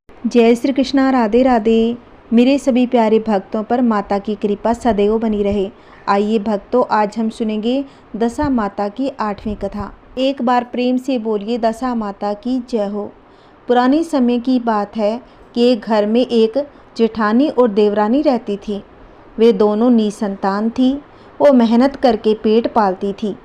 जय श्री कृष्णा, राधे राधे। मेरे सभी प्यारे भक्तों पर माता की कृपा सदैव बनी रहे। आइए भक्तों, आज हम सुनेंगे दशा माता की 8वीं कथा। एक बार प्रेम से बोलिए दशा माता की जय हो। पुराने समय की बात है कि एक घर में एक जेठानी और देवरानी रहती थी। वे दोनों निसंतान थी। वो मेहनत करके पेट पालती थी।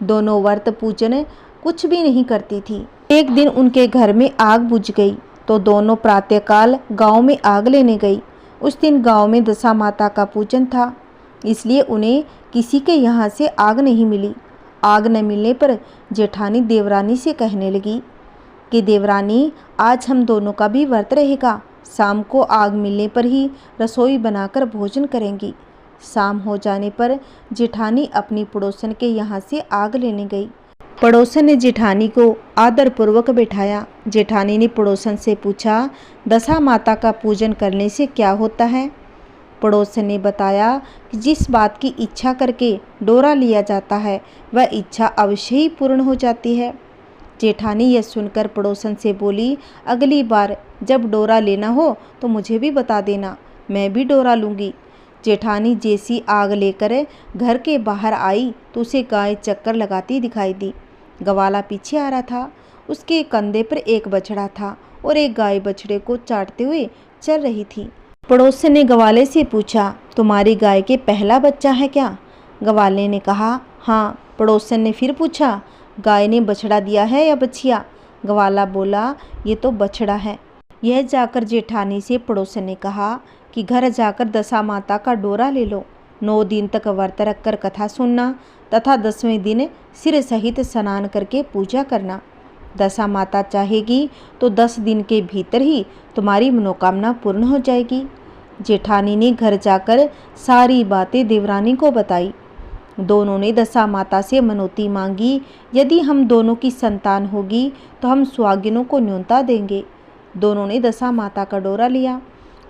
दोनों व्रत पूजन कुछ भी नहीं करती थी। एक दिन उनके घर में आग बुझ गई तो दोनों प्रातःकाल गांव में आग लेने गई। उस दिन गांव में दशा माता का पूजन था, इसलिए उन्हें किसी के यहाँ से आग नहीं मिली। आग न मिलने पर जेठानी देवरानी से कहने लगी कि देवरानी, आज हम दोनों का भी व्रत रहेगा। शाम को आग मिलने पर ही रसोई बनाकर भोजन करेंगी। शाम हो जाने पर जेठानी अपनी पड़ोसन के यहाँ से आग लेने गई। पड़ोसन ने जेठानी को आदरपूर्वक बैठाया। जेठानी ने पड़ोसन से पूछा, दशा माता का पूजन करने से क्या होता है? पड़ोसन ने बताया कि जिस बात की इच्छा करके डोरा लिया जाता है वह इच्छा अवश्य ही पूर्ण हो जाती है। जेठानी यह सुनकर पड़ोसन से बोली, अगली बार जब डोरा लेना हो तो मुझे भी बता देना, मैं भी डोरा लूँगी। जेठानी जैसी आग लेकर घर के बाहर आई तो उसे गाय चक्कर लगाती दिखाई दी। गवाला पीछे आ रहा था। उसके कंधे पर एक बछड़ा था और एक गाय बछड़े को चाटते हुए चल रही थी। पड़ोसन ने गवाले से पूछा, तुम्हारी गाय के पहला बच्चा है क्या? गवाले ने कहा, हाँ। पड़ोसन ने फिर पूछा, गाय ने बछड़ा दिया है या बछिया? गवाला बोला, ये तो बछड़ा है। यह जाकर जेठानी से पड़ोसन ने कहा कि घर जाकर दशा माता का डोरा ले लो। 9 दिन तक व्रत रखकर कथा सुनना तथा 10वें दिन सिर सहित स्नान करके पूजा करना। दशा माता चाहेगी तो 10 दिन के भीतर ही तुम्हारी मनोकामना पूर्ण हो जाएगी। जेठानी ने घर जाकर सारी बातें देवरानी को बताई। दोनों ने दशा माता से मनौती मांगी, यदि हम दोनों की संतान होगी तो हम सुहागिनों को न्योता देंगे। दोनों ने दशा माता का डोरा लिया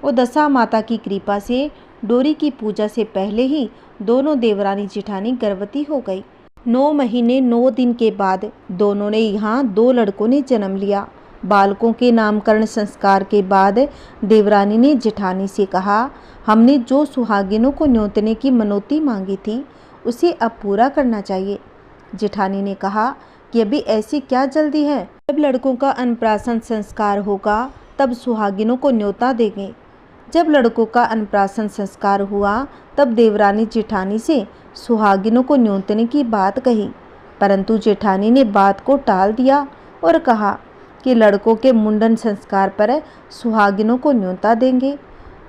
और दशा माता की कृपा से डोरी की पूजा से पहले ही दोनों देवरानी जेठानी गर्भवती हो गई। 9 महीने 9 दिन के बाद दोनों ने यहाँ 2 लड़कों ने जन्म लिया। बालकों के नामकरण संस्कार के बाद देवरानी ने जेठानी से कहा, हमने जो सुहागिनों को न्योतने की मनौती मांगी थी उसे अब पूरा करना चाहिए। जेठानी ने कहा कि अभी ऐसी क्या जल्दी है, जब लड़कों का अन्नप्राशन संस्कार होगा तब सुहागिनों को न्योता देंगे। जब लड़कों का अन्नप्राशन संस्कार हुआ तब देवरानी जेठानी से सुहागिनों को न्योतने की बात कही, परंतु जेठानी ने बात को टाल दिया और कहा कि लड़कों के मुंडन संस्कार पर सुहागिनों को न्योता देंगे।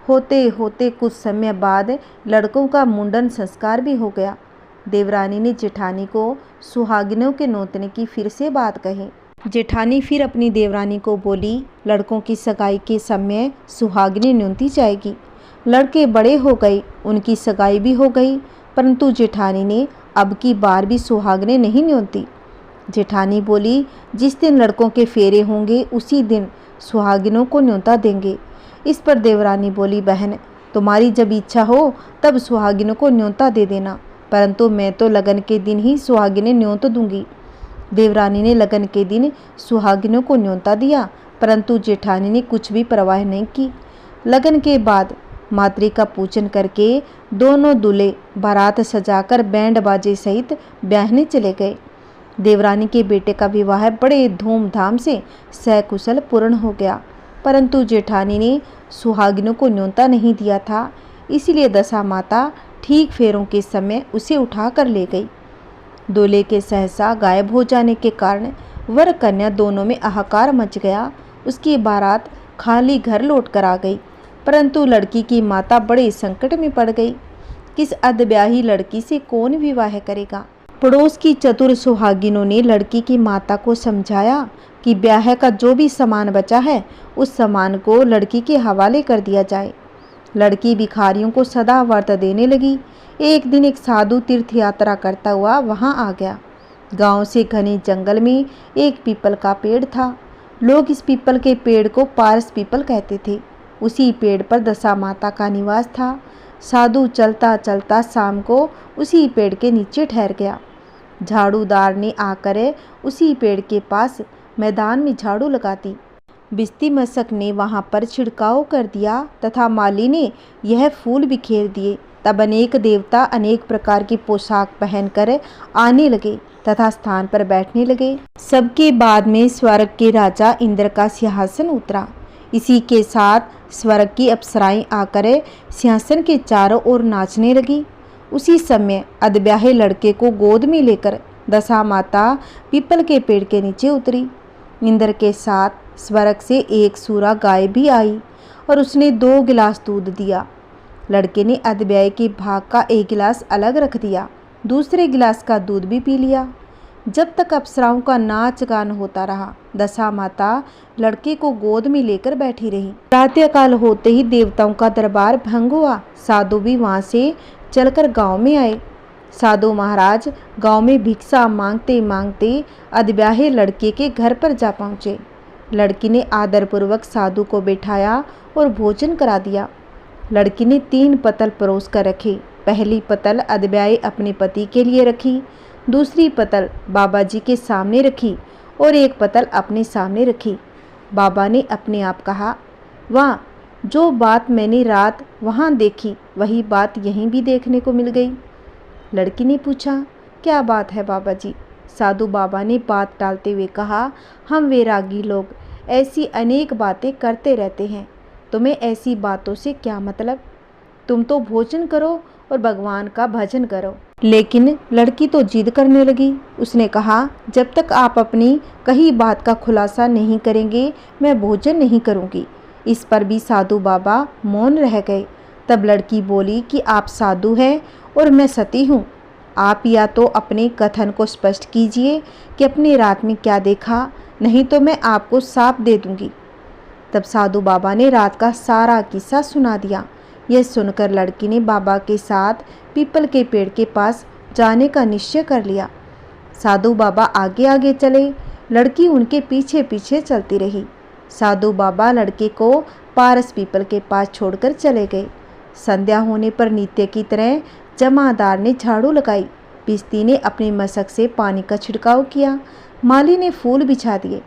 होते होते कुछ समय बाद लड़कों का मुंडन संस्कार भी हो गया। देवरानी ने जेठानी को सुहागिनों के न्योतने की फिर से बात कही। जेठानी फिर अपनी देवरानी को बोली, लड़कों की सगाई के समय सुहागिनें न्योती जाएगी। लड़के बड़े हो गए, उनकी सगाई भी हो गई, परंतु जेठानी ने अब की बार भी सुहागिनें नहीं न्योती। जेठानी बोली, जिस दिन लड़कों के फेरे होंगे उसी दिन सुहागिनों को न्योता देंगे। इस पर देवरानी बोली, बहन, तुम्हारी जब इच्छा हो तब सुहागिनों को न्योता दे देना, परंतु मैं तो लगन के दिन ही सुहागिनें न्योत दूंगी। देवरानी ने लगन के दिन सुहागिनों को न्योता दिया, परंतु जेठानी ने कुछ भी परवाह नहीं की। लगन के बाद मातृ का पूजन करके दोनों दूल्हे बारात सजाकर बैंड बाजे सहित ब्याहने चले गए। देवरानी के बेटे का विवाह बड़े धूमधाम से सकुशल पूर्ण हो गया, परंतु जेठानी ने सुहागिनों को न्योता नहीं दिया था, इसलिए दशा माता ठीक फेरों के समय उसे उठा कर ले गई। दूल्हे के सहसा गायब हो जाने के कारण वर कन्या दोनों में हाहाकार मच गया। उसकी बारात खाली घर लौट कर आ गई, परंतु लड़की की माता बड़े संकट में पड़ गई। किस अधब्याही लड़की से कौन विवाह करेगा? पड़ोस की चतुर सुहागिनों ने लड़की की माता को समझाया कि ब्याह का जो भी सामान बचा है उस सामान को लड़की के हवाले कर दिया जाए। लड़की भिखारियों को सदा व्रत देने लगी। एक दिन एक साधु तीर्थ यात्रा करता हुआ वहां आ गया। गांव से घने जंगल में एक पीपल का पेड़ था। लोग इस पीपल के पेड़ को पारस पीपल कहते थे। उसी पेड़ पर दशा माता का निवास था। साधु चलता चलता शाम को उसी पेड़ के नीचे ठहर गया। झाड़ूदार ने आकर उसी पेड़ के पास मैदान में झाड़ू लगा दी। बिस्ती मसक ने वहाँ पर छिड़काव कर दिया तथा माली ने यह फूल बिखेर दिए। तब अनेक देवता अनेक प्रकार की पोशाक पहनकर आने लगे तथा स्थान पर बैठने लगे। सबके बाद में स्वर्ग के राजा इंद्र का सिंहासन उतरा। इसी के साथ स्वर्ग की अप्सराएं आकर सिंहासन के चारों ओर नाचने लगी। उसी समय अधब्याहे लड़के को गोद में लेकर दशा माता पीपल के पेड़ के नीचे उतरी। इंद्र के साथ स्वर्ग से एक सूरा गाय भी आई और उसने 2 गिलास दूध दिया। लड़के ने अधब्याहे के भाग का एक गिलास अलग रख दिया, दूसरे गिलास का दूध भी पी लिया। जब तक अप्सराओं का नाच गान होता रहा, दशा माता लड़के को गोद में लेकर बैठी रही। प्रातःकाल होते ही देवताओं का दरबार भंग हुआ। साधु भी वहां से चलकर गांव में आए। साधु महाराज गांव में भिक्षा मांगते मांगते अधब्याहे लड़के के घर पर जा पहुंचे। लड़की ने आदरपूर्वक साधु को बैठाया और भोजन करा दिया। लड़की ने 3 पतल परोस कर रखे। पहली पतल अधब्याहे अपने पति के लिए रखी, दूसरी पतल बाबा जी के सामने रखी और एक पतल अपने सामने रखी। बाबा ने अपने आप कहा, वाह, जो बात मैंने रात वहाँ देखी वही बात यहीं भी देखने को मिल गई। लड़की ने पूछा, क्या बात है बाबा जी? साधु बाबा ने बात टालते हुए कहा, हम वैरागी लोग ऐसी अनेक बातें करते रहते हैं, तुम्हें ऐसी बातों से क्या मतलब? तुम तो भोजन करो और भगवान का भजन करो। लेकिन लड़की तो जिद करने लगी। उसने कहा, जब तक आप अपनी कही बात का खुलासा नहीं करेंगे मैं भोजन नहीं करूँगी। इस पर भी साधु बाबा मौन रह गए। तब लड़की बोली कि आप साधु हैं और मैं सती हूँ। आप या तो अपने कथन को स्पष्ट कीजिए कि अपनी रात में क्या देखा, नहीं तो मैं आपको शाप दे दूँगी। तब साधु बाबा ने रात का सारा किस्सा सुना दिया। यह सुनकर लड़की ने बाबा के साथ पीपल के पेड़ के पास जाने का निश्चय कर लिया। साधु बाबा आगे आगे चले, लड़की उनके पीछे पीछे चलती रही। साधु बाबा लड़के को पारस पीपल के पास छोड़कर चले गए। संध्या होने पर नित्य की तरह जमादार ने झाड़ू लगाई, बिस्ती ने अपनी मशक से पानी का छिड़काव किया, माली ने फूल बिछा दिए।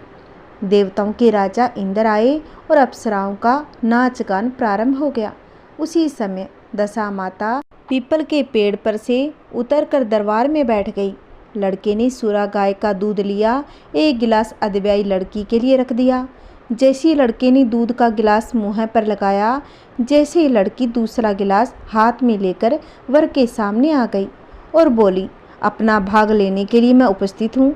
देवताओं के राजा इंद्र आए और अप्सराओं का नाच गान प्रारंभ हो गया। उसी समय दशा माता पीपल के पेड़ पर से उतरकर दरबार में बैठ गई। लड़के ने सूरा गाय का दूध लिया, एक गिलास अधब्याही लड़की के लिए रख दिया। जैसे ही लड़के ने दूध का गिलास मुँह पर लगाया, जैसे ही लड़की दूसरा गिलास हाथ में लेकर वर के सामने आ गई और बोली, अपना भाग लेने के लिए मैं उपस्थित हूँ।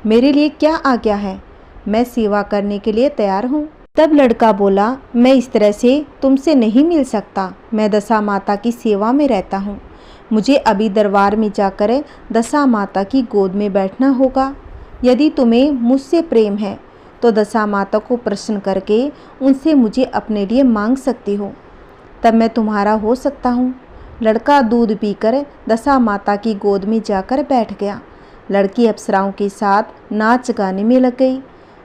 मेरे लिए क्या आज्ञा है? मैं सेवा करने के लिए तैयार हूँ। तब लड़का बोला, मैं इस तरह से तुमसे नहीं मिल सकता। मैं दशा माता की सेवा में रहता हूँ। मुझे अभी दरबार में जाकर दशा माता की गोद में बैठना होगा। यदि तुम्हें मुझसे प्रेम है तो दशा माता को प्रसन्न करके उनसे मुझे अपने लिए मांग सकती हो, तब मैं तुम्हारा हो सकता हूँ। लड़का दूध पीकर दशा माता की गोद में जाकर बैठ गया। लड़की अप्सराओं के साथ नाच गाने में लग गई।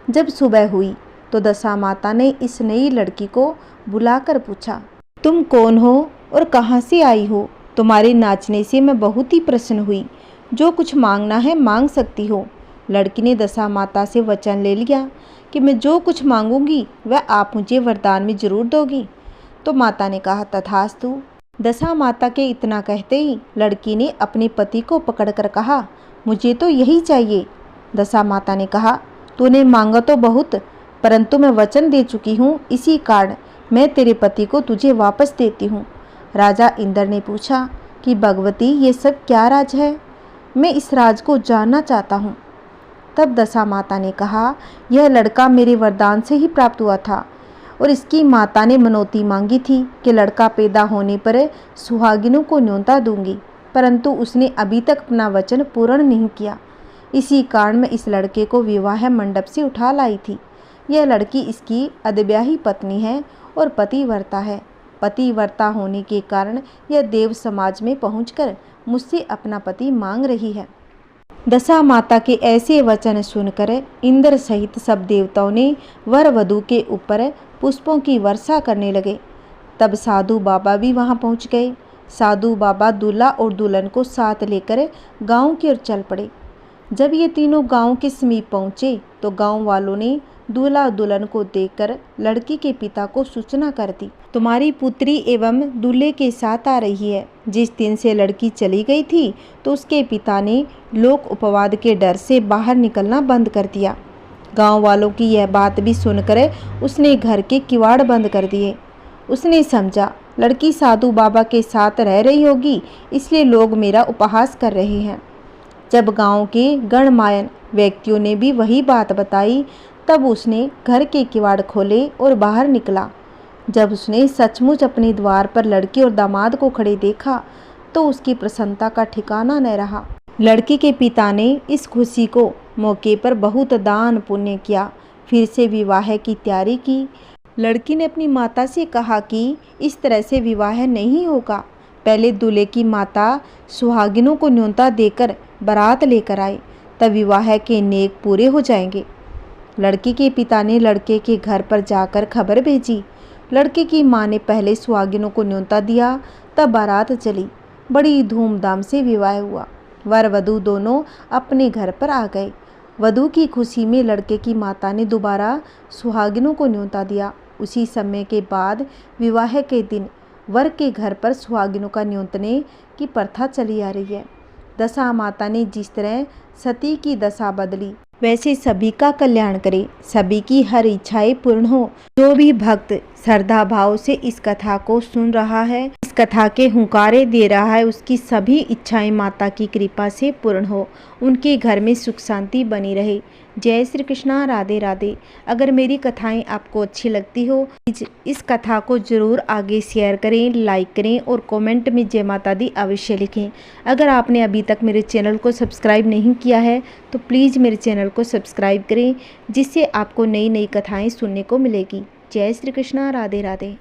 जब सुबह हुई तो दशा माता ने इस नई लड़की को बुलाकर पूछा, तुम कौन हो और कहाँ से आई हो? तुम्हारे नाचने से मैं बहुत ही प्रसन्न हुई। जो कुछ मांगना है मांग सकती हो। लड़की ने दशा माता से वचन ले लिया कि मैं जो कुछ मांगूंगी वह आप मुझे वरदान में जरूर दोगी। तो माता ने कहा, तथास्तु। दशा माता के इतना कहते ही लड़की ने अपने पति को पकड़कर कहा, मुझे तो यही चाहिए। दशा माता ने कहा, तूने मांगा तो बहुत, परंतु मैं वचन दे चुकी हूँ, इसी कारण मैं तेरे पति को तुझे वापस देती हूँ। राजा इंद्र ने पूछा कि भगवती, ये सब क्या राज है? मैं इस राज को जानना चाहता हूँ। तब दशा माता ने कहा, यह लड़का मेरे वरदान से ही प्राप्त हुआ था और इसकी माता ने मनौती मांगी थी कि लड़का पैदा होने पर सुहागिनों को न्योता दूंगी, परंतु उसने अभी तक अपना वचन पूर्ण नहीं किया। इसी कारण मैं इस लड़के को विवाह मंडप से उठा लाई थी। यह लड़की इसकी अधब्याही पत्नी है और पतिव्रता है। पतिव्रता होने के कारण यह देव समाज में पहुंचकर मुझसे अपना पति मांग रही है। दशा माता के ऐसे वचन सुनकर इंद्र सहित सब देवताओं ने वर वधू के ऊपर पुष्पों की वर्षा करने लगे। तब साधु बाबा भी वहां पहुंच गए। साधु बाबा दूल्हा और दुल्हन को साथ लेकर गांव की ओर चल पड़े। जब ये तीनों गांव के समीप पहुंचे तो गांव वालों ने दूल्हा दुल्हन को देखकर लड़की के पिता को सूचना कर दी, तुम्हारी पुत्री एवं दूल्हे के साथ आ रही है। जिस दिन से लड़की चली गई थी तो उसके पिता ने लोक उपवाद के डर से बाहर निकलना बंद कर दिया। गांव वालों की यह बात भी सुनकर उसने घर के किवाड़ बंद कर दिए। उसने समझा लड़की साधु बाबा के साथ रह रही होगी, इसलिए लोग मेरा उपहास कर रहे हैं। जब गांव के गणमान्य व्यक्तियों ने भी वही बात बताई, तब उसने घर के किवाड़ खोले और बाहर निकला। जब उसने सचमुच अपने द्वार पर लड़की और दामाद को खड़े देखा तो उसकी प्रसन्नता का ठिकाना न रहा। लड़की के पिता ने इस खुशी को मौके पर बहुत दान पुण्य किया, फिर से विवाह की तैयारी की। लड़की ने अपनी माता से कहा कि इस तरह से विवाह नहीं होगा, पहले दूल्हे की माता सुहागिनों को न्योता देकर बारात लेकर आए, तब विवाह के नेक पूरे हो जाएंगे। लड़की के पिता ने लड़के के घर पर जाकर खबर भेजी। लड़के की मां ने पहले सुहागिनों को न्योता दिया, तब बारात चली। बड़ी धूमधाम से विवाह हुआ। वर वधू दोनों अपने घर पर आ गए। वधू की खुशी में लड़के की माता ने दोबारा सुहागिनों को न्योता दिया। उसी समय के बाद विवाह के दिन वर के घर पर सुहागिनों का न्योतने की प्रथा चली आ रही है। दशा माता ने जिस तरह सती की दशा बदली, वैसे सभी का कल्याण करे, सभी की हर इच्छाएं पूर्ण हो। जो भी भक्त श्रद्धा भाव से इस कथा को सुन रहा है, इस कथा के हुंकारे दे रहा है, उसकी सभी इच्छाएं माता की कृपा से पूर्ण हो, उनके घर में सुख शांति बनी रहे। जय श्री कृष्णा, राधे राधे। अगर मेरी कथाएं आपको अच्छी लगती हो, इस कथा को जरूर आगे शेयर करें, लाइक करें और कमेंट में जय माता दी अवश्य लिखें। अगर आपने अभी तक मेरे चैनल को सब्सक्राइब नहीं किया है तो प्लीज़ मेरे चैनल को सब्सक्राइब करें, जिससे आपको नई नई कथाएं सुनने को मिलेगी। जय श्री कृष्णा, राधे राधे।